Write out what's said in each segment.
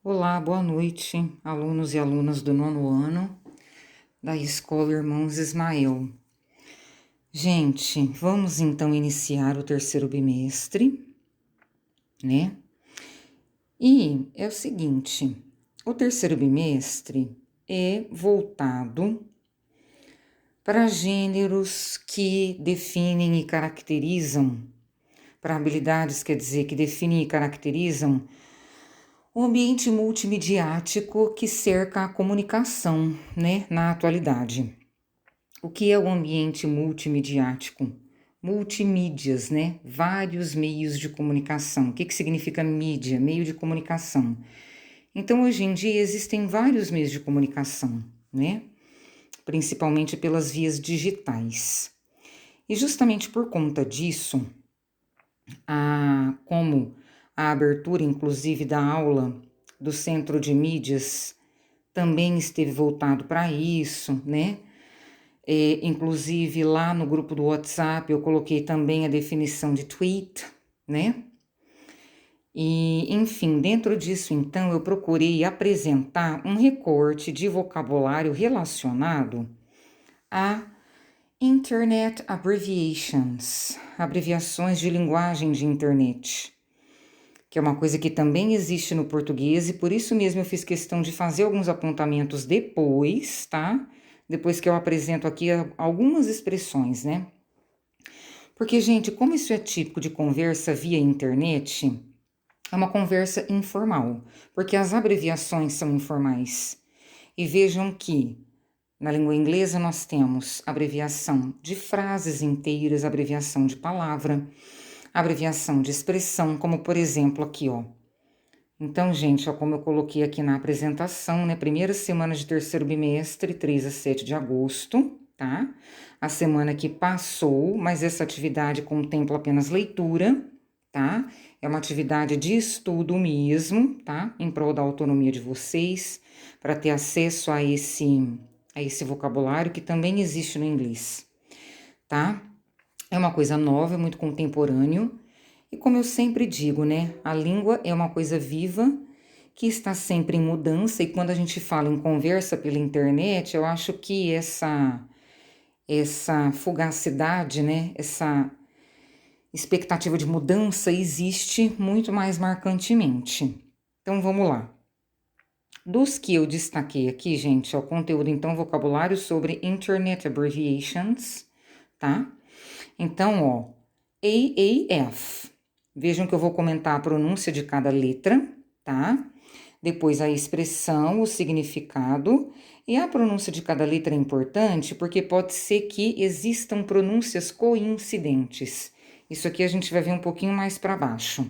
Olá, boa noite, alunos e alunas do nono ano da Escola Irmãos Ismael. Gente, vamos então iniciar o terceiro bimestre, né? E é o seguinte, o terceiro bimestre é voltado para gêneros que definem e caracterizam, para habilidades, quer dizer, que definem e caracterizam o ambiente multimediático que cerca a comunicação, né, na atualidade. O que é o ambiente multimediático? Multimídias, né? Vários meios de comunicação. O que significa mídia? Meio de comunicação. Então, hoje em dia, existem vários meios de comunicação, né? Principalmente pelas vias digitais. E justamente por conta disso, como a abertura, inclusive, da aula do Centro de Mídias também esteve voltado para isso, né? Inclusive, lá no grupo do WhatsApp, eu coloquei também a definição de tweet, né? E, enfim, dentro disso, então, eu procurei apresentar um recorte de vocabulário relacionado a Internet Abbreviations, abreviações de linguagem de internet, que é uma coisa que também existe no português, e por isso mesmo eu fiz questão de fazer alguns apontamentos depois, tá? Depois que eu apresento aqui algumas expressões, né? Porque, gente, como isso é típico de conversa via internet, é uma conversa informal, porque as abreviações são informais. E vejam que na língua inglesa nós temos abreviação de frases inteiras, abreviação de palavra, abreviação de expressão, como por exemplo aqui, ó. Então, gente, ó, como eu coloquei aqui na apresentação, né? Primeira semana de terceiro bimestre, 3 a 7 de agosto, tá? A semana que passou, mas essa atividade contempla apenas leitura, tá? É uma atividade de estudo mesmo, tá? Em prol da autonomia de vocês, para ter acesso a esse vocabulário que também existe no inglês, tá? É uma coisa nova, é muito contemporâneo. E como eu sempre digo, né? A língua é uma coisa viva que está sempre em mudança, e quando a gente fala em conversa pela internet, eu acho que essa fugacidade, né? Essa expectativa de mudança existe muito mais marcantemente. Então vamos lá. Dos que eu destaquei aqui, gente, é o conteúdo, então, vocabulário sobre Internet Abbreviations, tá? Então, ó, AAF. Vejam que eu vou comentar a pronúncia de cada letra, tá? Depois a expressão, o significado, e a pronúncia de cada letra é importante porque pode ser que existam pronúncias coincidentes. Isso aqui a gente vai ver um pouquinho mais para baixo.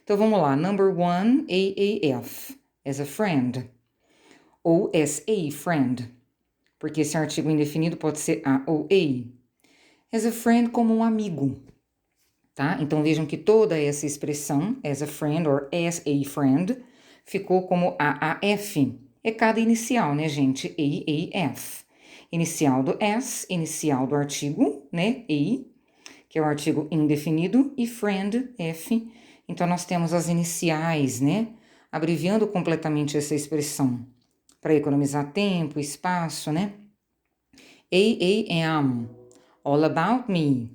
Então vamos lá, number one, AAF, as a friend, ou as a friend, porque esse artigo indefinido pode ser a ou a. As a friend como um amigo, tá? Então vejam que toda essa expressão, as a friend or as a friend, ficou como AAF. É cada inicial, né, gente? AAF. Inicial do as, inicial do artigo, né? A, que é o artigo indefinido, e friend, F. Então nós temos as iniciais, né? Abreviando completamente essa expressão para economizar tempo, espaço, né? AAM, all about me.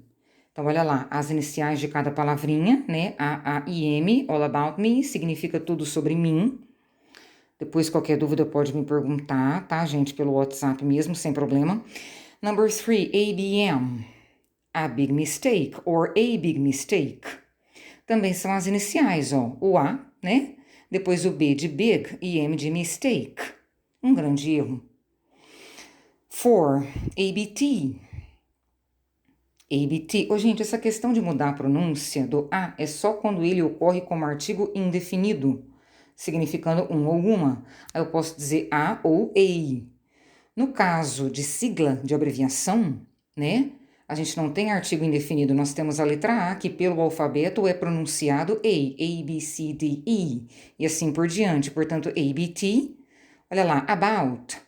Então, olha lá, as iniciais de cada palavrinha, né? A e M, all about me, significa tudo sobre mim. Depois, qualquer dúvida pode me perguntar, tá, gente? Pelo WhatsApp mesmo, sem problema. Number 3, ABM, a big mistake, or a big mistake. Também são as iniciais, ó. O A, né? Depois o B de big e M de mistake. Um grande erro. 4, ABT. ABT. Ô, gente, essa questão de mudar a pronúncia do A é só quando ele ocorre como artigo indefinido, significando um ou uma. Aí eu posso dizer a ou ei. No caso de sigla, de abreviação, né? A gente não tem artigo indefinido, nós temos a letra A, que pelo alfabeto é pronunciado A, B, C, D, E, e assim por diante. Portanto, ABT, olha lá, about,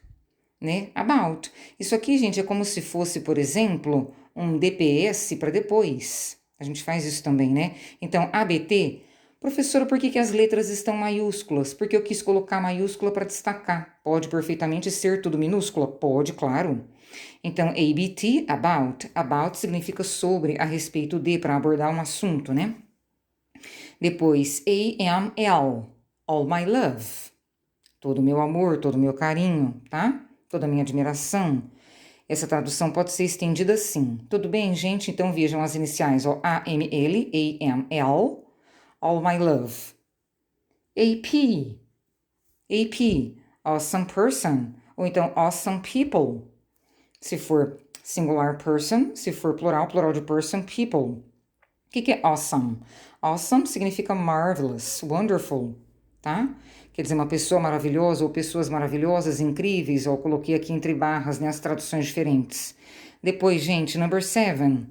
né? About. Isso aqui, gente, é como se fosse, por exemplo, um DPS para depois. A gente faz isso também, né? Então, ABT Professora, por que que as letras estão maiúsculas? Porque eu quis colocar maiúscula para destacar. Pode perfeitamente ser tudo minúscula? Pode, claro. Então, ABT, about. About significa sobre, a respeito de, para abordar um assunto, né? Depois, AML, all my love. Todo o meu amor, todo o meu carinho, tá? Toda a minha admiração. Essa tradução pode ser estendida assim. Tudo bem, gente? Então vejam as iniciais, ó, AML, AML, all my love. AP, AP, awesome person, ou então awesome people. Se for singular person, se for plural, plural de person, people. O que é awesome? Awesome significa marvelous, wonderful, tá? Quer dizer, uma pessoa maravilhosa ou pessoas maravilhosas, incríveis, ou coloquei aqui entre barras, né, as traduções diferentes. Depois, gente, number 7,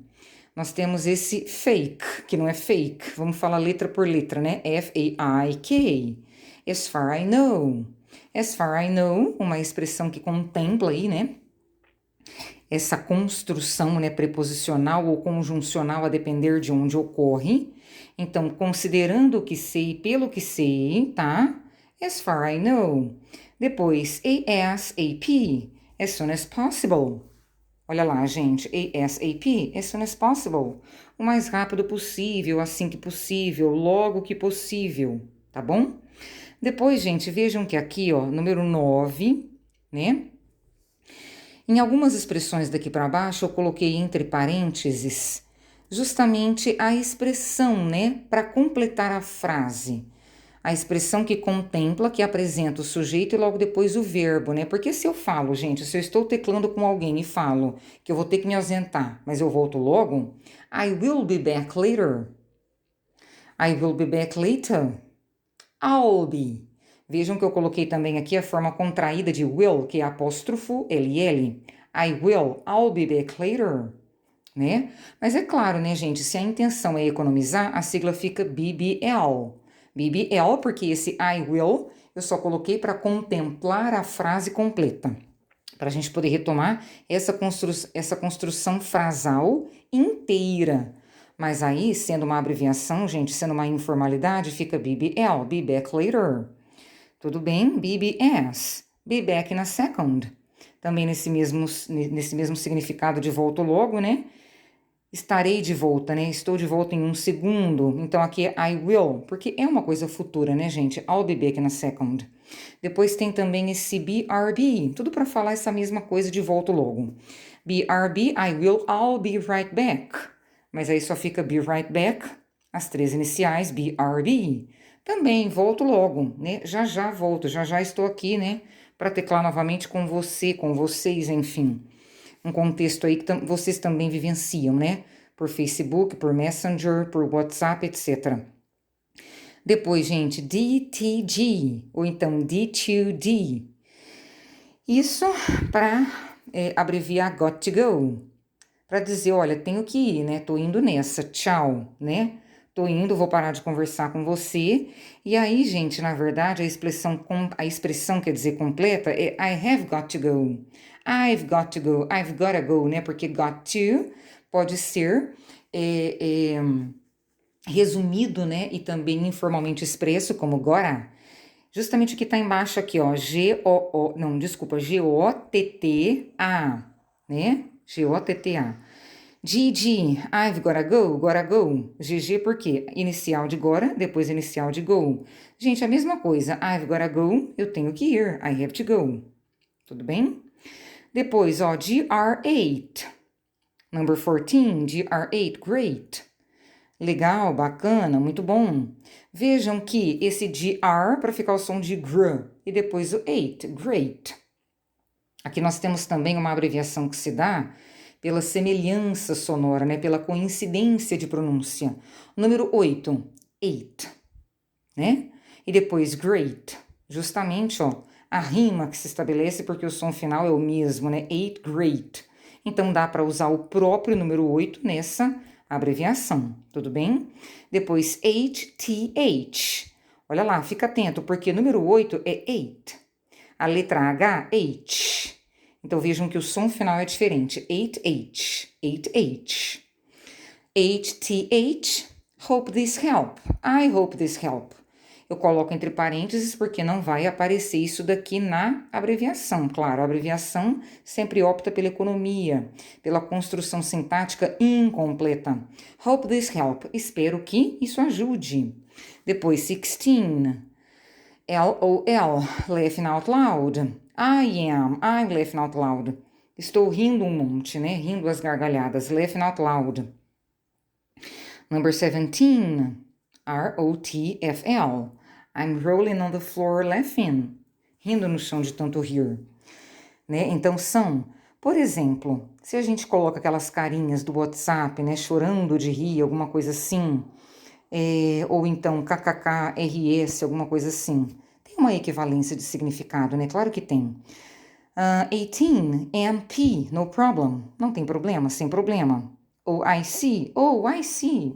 nós temos esse fake, que não é fake, vamos falar letra por letra, né? F-A-I-K, as far I know. As far I know, uma expressão que contempla aí, né? Essa construção, né, preposicional ou conjuncional a depender de onde ocorre. Então, considerando o que sei pelo que sei, tá? As far I know. Depois, ASAP, as soon as possible. Olha lá, gente, ASAP, as soon as possible. O mais rápido possível, assim que possível, logo que possível, tá bom? Depois, gente, vejam que aqui, ó, número 9, né? Em algumas expressões daqui para baixo, eu coloquei entre parênteses justamente a expressão, né, para completar a frase. A expressão que contempla, que apresenta o sujeito e logo depois o verbo, né? Porque se eu falo, gente, se eu estou teclando com alguém e falo que eu vou ter que me ausentar, mas eu volto logo, I will be back later. I will be back later. I'll be. Vejam que eu coloquei também aqui a forma contraída de will, que é apóstrofo LL. I'll be back later, né? Mas é claro, né, gente, se a intenção é economizar, a sigla fica BBL. BBL, porque esse I will eu só coloquei para contemplar a frase completa. Para a gente poder retomar essa construção frasal inteira. Mas aí, sendo uma abreviação, gente, sendo uma informalidade, fica BBL, be back later. Tudo bem? BBS, be back in a second. Também nesse mesmo significado de volto logo, né? Estarei de volta, né? Estou de volta em um segundo. Então aqui é I will, porque é uma coisa futura, né, gente? I'll be back in a second. Depois tem também esse BRB, tudo para falar essa mesma coisa de volta logo. BRB, I'll be right back. Mas aí só fica be right back, as três iniciais, BRB. Também volto logo, né? Já já volto, já já estou aqui, né? Para teclar novamente com você, com vocês, enfim. Um contexto aí que vocês também vivenciam, né? Por Facebook, por Messenger, por WhatsApp, etc. Depois, gente, DTG, ou então D2D. Isso para abreviar got to go. Para dizer, olha, tenho que ir, né? Tô indo nessa, tchau, né? Tô indo, vou parar de conversar com você. E aí, gente, na verdade, a expressão quer dizer completa é I have got to go. I've got to go, I've gotta go, né? Porque got to pode ser resumido, né? E também informalmente expresso como gotta. Justamente o que tá embaixo aqui, ó, G-O-T-T-A, né? G-O-T-T-A. GG, I've gotta go. GG por quê? Inicial de gotta, depois inicial de go. Gente, a mesma coisa. I've gotta go, eu tenho que ir. I have to go. Tudo bem? Depois, ó, GR8. Number 14, GR8, great. Legal, bacana, muito bom. Vejam que esse GR para ficar o som de gr e depois o 8, great. Aqui nós temos também uma abreviação que se dá pela semelhança sonora, né? Pela coincidência de pronúncia. O número 8, 8, né? E depois great, justamente, ó, a rima que se estabelece porque o som final é o mesmo, né? 8, great. Então dá para usar o próprio número 8 nessa abreviação, tudo bem? Depois HTH. Olha lá, fica atento, porque número 8 é 8. A letra H, H. Então vejam que o som final é diferente. 8H, 8H. HTH, Hope this help. I hope this help. Eu coloco entre parênteses porque não vai aparecer isso daqui na abreviação. Claro, a abreviação sempre opta pela economia, pela construção sintática incompleta. Hope this help. Espero que isso ajude. Depois, 16. LOL. Laughing out loud. I'm laughing out loud. Estou rindo um monte, né? Rindo as gargalhadas. Laughing out loud. Number 17. ROTFL. I'm rolling on the floor laughing. Rindo no chão de tanto rir. Né? Então são, por exemplo, se a gente coloca aquelas carinhas do WhatsApp, né? Chorando de rir, alguma coisa assim. Ou então KKK, alguma coisa assim. Tem uma equivalência de significado, né? Claro que tem. 18, MP, no problem. Não tem problema, sem problema. Ou I see,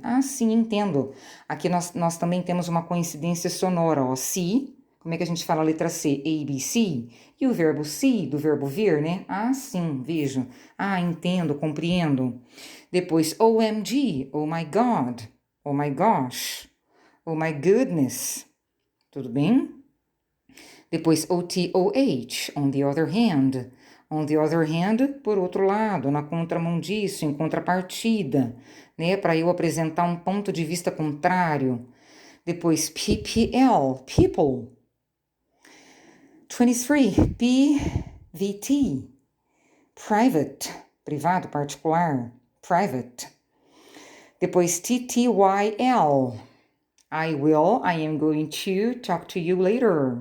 ah, sim, entendo. Aqui nós também temos uma coincidência sonora, ó, see, como é que a gente fala a letra C? ABC, e o verbo see, do verbo ver, né? Ah, sim, vejo. Ah, entendo, compreendo. Depois, OMG, oh my God, oh my gosh, oh my goodness, tudo bem? Depois, OTOH, on the other hand. On the other hand, por outro lado, na contramão disso, em contrapartida, né? Para eu apresentar um ponto de vista contrário. Depois, PPL, people. 23, PVT, private, privado, particular, private. Depois, TTYL, I am going to talk to you later.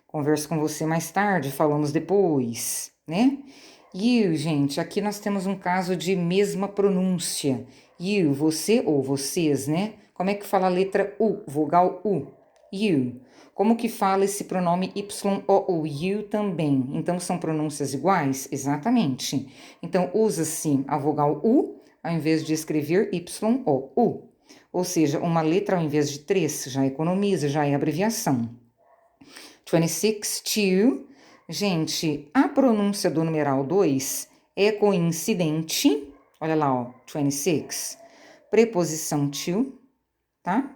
Converso com você mais tarde, falamos depois, né? You, gente, aqui nós temos um caso de mesma pronúncia. You, você ou vocês, né? Como é que fala a letra U, vogal U? You. Como que fala esse pronome YOU? You também. Então, são pronúncias iguais? Exatamente. Então, usa-se a vogal U ao invés de escrever YOU. Ou seja, uma letra ao invés de 3, já economiza, já é abreviação. 26, to. Gente, a pronúncia do numeral 2 é coincidente. Olha lá, ó, 26. Preposição to, tá?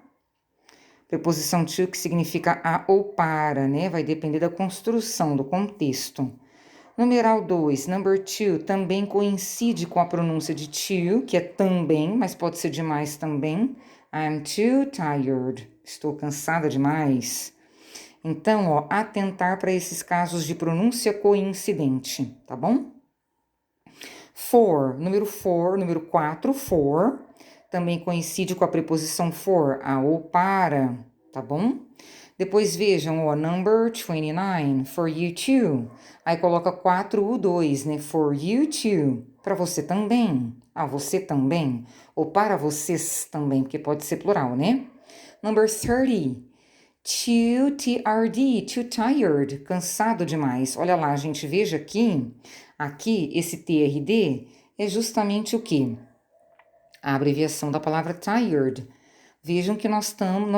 Preposição to que significa a ou para, né? Vai depender da construção, do contexto. Numeral 2, number 2, também coincide com a pronúncia de to, que é também, mas pode ser demais também. I'm too tired. Estou cansada demais. Então, ó, atentar para esses casos de pronúncia coincidente, tá bom? Número 4, for, também coincide com a preposição for, a ou para, tá bom? Depois vejam, ó, number 29, for you too. Aí coloca 4U2, né? For you too, para você também. Ah, você também. Ou para vocês também, porque pode ser plural, né? Number 30. Too TRD, too tired, cansado demais. Olha lá, gente, veja aqui esse TRD é justamente o quê? A abreviação da palavra tired. Vejam que nós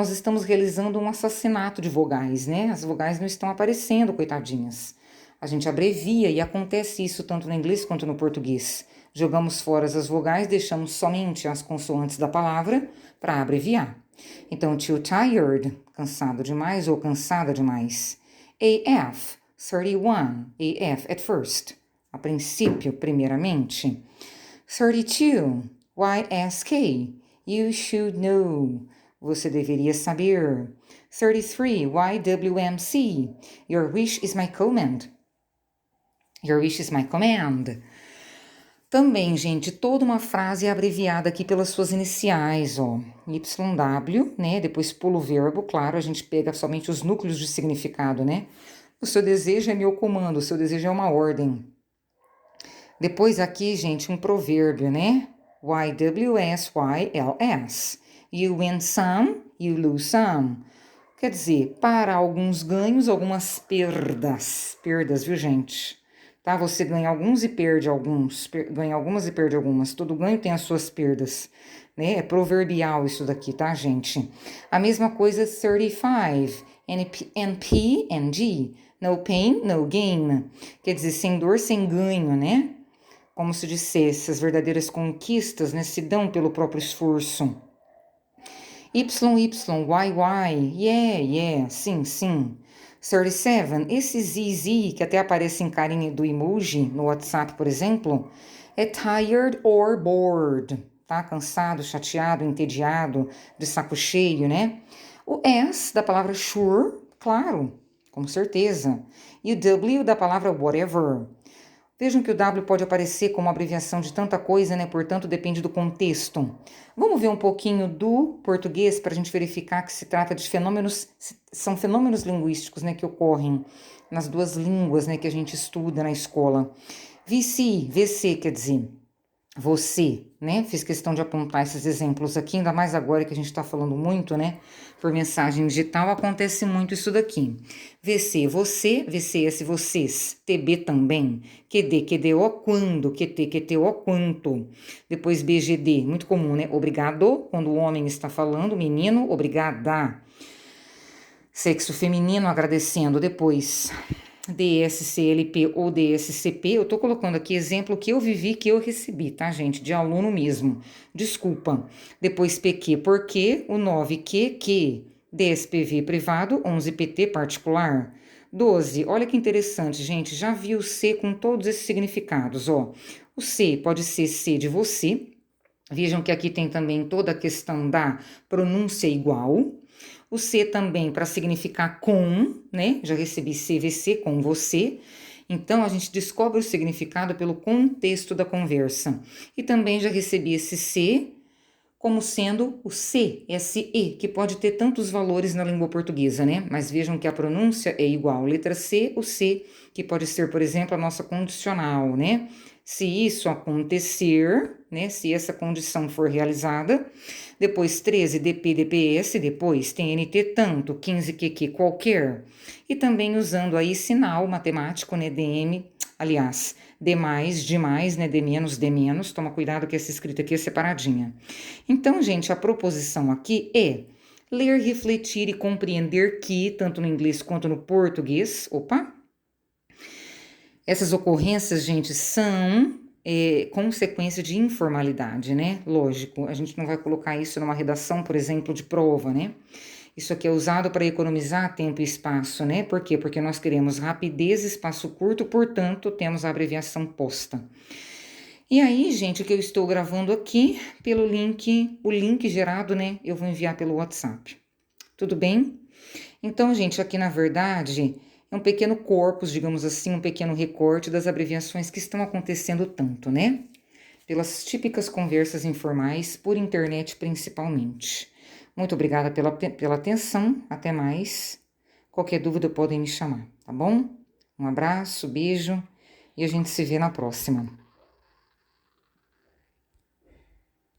estamos realizando um assassinato de vogais, né? As vogais não estão aparecendo, coitadinhas. A gente abrevia e acontece isso tanto no inglês quanto no português. Jogamos fora as vogais, deixamos somente as consoantes da palavra para abreviar. Então, too tired, cansado demais ou cansada demais. AF, 31, AF, at first, a princípio, primeiramente. 32, YSK, you should know, você deveria saber. 33, YWMC, your wish is my command. Your wish is my command. Também, gente, toda uma frase é abreviada aqui pelas suas iniciais, ó. YW, né? Depois pula o verbo, claro, a gente pega somente os núcleos de significado, né? O seu desejo é meu comando, o seu desejo é uma ordem. Depois aqui, gente, um provérbio, né? YWSYLS. You win some, you lose some. Quer dizer, para alguns ganhos, algumas perdas. Perdas, viu, gente? Tá? Você ganha alguns e perde alguns, ganha algumas e perde algumas. Todo ganho tem as suas perdas, né? É proverbial isso daqui, tá, gente? A mesma coisa 35, NP, NG, no pain, no gain. Quer dizer, sem dor, sem ganho, né? Como se dissesse, as verdadeiras conquistas, né, se dão pelo próprio esforço. Yeah, sim, sim. 37, esse ZZ, que até aparece em carinha do emoji no WhatsApp, por exemplo, é tired or bored, tá? Cansado, chateado, entediado, de saco cheio, né? O S da palavra sure, claro, com certeza. E o W da palavra whatever. Vejam que o W pode aparecer como abreviação de tanta coisa, né? Portanto, depende do contexto. Vamos ver um pouquinho do português para a gente verificar que se trata de fenômenos, são fenômenos linguísticos, né? Que ocorrem nas duas línguas, né? Que a gente estuda na escola. VC quer dizer você, né? Fiz questão de apontar esses exemplos aqui, ainda mais agora que a gente está falando muito, né? Por mensagem digital, acontece muito isso daqui. VC, você, VCS, vocês. TB também. QD, QDO, quando. QT, QTO, quanto. Depois BGD, muito comum, né? Obrigado, quando o homem está falando, menino, obrigada. Sexo feminino, agradecendo. Depois DSCLP ou DSCP, eu tô colocando aqui exemplo que eu vivi, que eu recebi, tá, gente? De aluno mesmo. Desculpa. Depois PQ, porque, o 9Q, que. DSPV privado, 11PT particular. 12, olha que interessante, gente, já vi o C com todos esses significados, ó. O C pode ser C de você. Vejam que aqui tem também toda a questão da pronúncia igual. O C também para significar com, né? Já recebi CVC, com você. Então, a gente descobre o significado pelo contexto da conversa. E também já recebi esse C como sendo o C, SE, que pode ter tantos valores na língua portuguesa, né? Mas vejam que a pronúncia é igual. Letra C, o C, que pode ser, por exemplo, a nossa condicional, né? Se isso acontecer, né? Se essa condição for realizada. Depois 13, DP, DPS, depois TNT tanto, 15, QQ qualquer. E também usando aí sinal matemático, né? DM, aliás, D mais, de mais, né? D menos, D menos. Toma cuidado que essa escrita aqui é separadinha. Então, gente, a proposição aqui é ler, refletir e compreender que, tanto no inglês quanto no português, essas ocorrências, gente, são consequência de informalidade, né? Lógico, a gente não vai colocar isso numa redação, por exemplo, de prova, né? Isso aqui é usado para economizar tempo e espaço, né? Por quê? Porque nós queremos rapidez, espaço curto, portanto, temos a abreviação posta. E aí, gente, o que eu estou gravando aqui pelo link, o link gerado, né? Eu vou enviar pelo WhatsApp. Tudo bem? Então, gente, aqui na verdade é um pequeno corpus, digamos assim, um pequeno recorte das abreviações que estão acontecendo tanto, né? Pelas típicas conversas informais, por internet principalmente. Muito obrigada pela atenção, até mais. Qualquer dúvida podem me chamar, tá bom? Um abraço, beijo e a gente se vê na próxima.